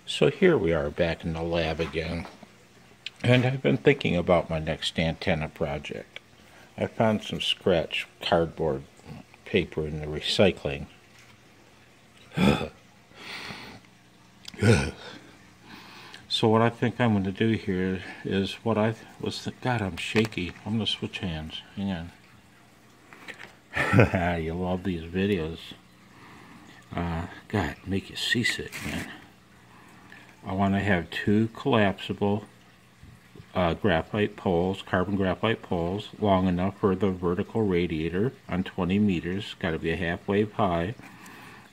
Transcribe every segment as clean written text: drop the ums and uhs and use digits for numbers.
So here we are back in the lab again, and I've been thinking about my next antenna project. I found some scratch cardboard paper in the recycling. So what I think I'm going to do here is what I was God, I'm shaky. I'm going to switch hands. Hang on. You love these videos. God, make you seasick, man. I want to have two collapsible graphite poles, carbon graphite poles, long enough for the vertical radiator on 20 meters. Got to be a half wave high,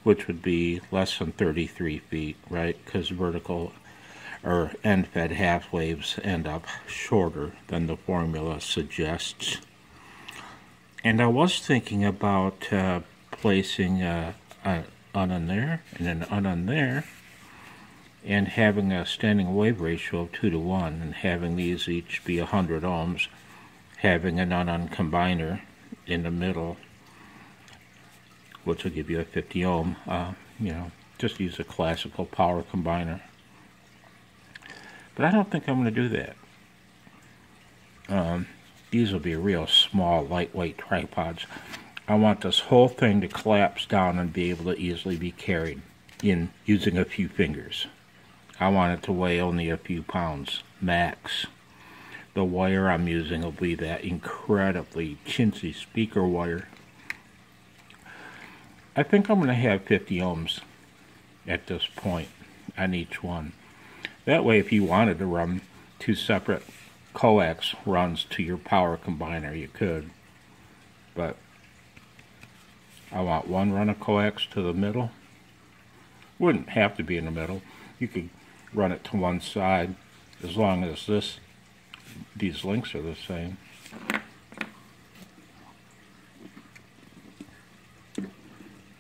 which would be less than 33 feet, right? Because vertical or end-fed half waves end up shorter than the formula suggests. And I was thinking about placing an on there and an on there, and having a standing wave ratio of 2 to 1, and having these each be 100 ohms, having an on combiner in the middle, which will give you a 50 ohm. Just use a classical power combiner. But I don't think I'm going to do that. These will be real small, lightweight tripods. I want this whole thing to collapse down and be able to easily be carried in using a few fingers. I want it to weigh only a few pounds, max. The wire I'm using will be that incredibly chintzy speaker wire. I think I'm going to have 50 ohms at this point on each one. That way, if you wanted to run two separate coax runs to your power combiner, you could. But I want one run of coax to the middle. Wouldn't have to be in the middle. You could run it to one side as long as these links are the same.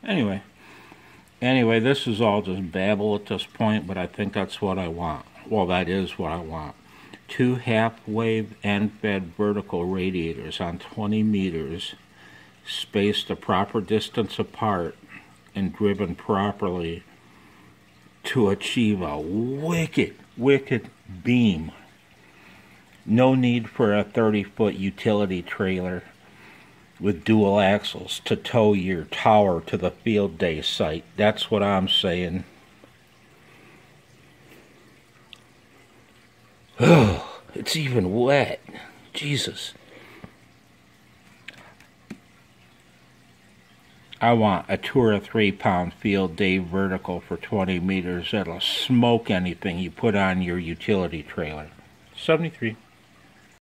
Anyway, this is all just babble at this point, but I think that's what I want. Well, that is what I want. Two half-wave end-fed vertical radiators on 20 meters, spaced a proper distance apart and driven properly to achieve a wicked beam. No need for a 30-foot utility trailer with dual axles to tow your tower to the field day site. That's what I'm saying. Oh, it's even wet. Jesus. I want a 2 or 3 pound field day vertical for 20 meters that'll smoke anything you put on your utility trailer. 73.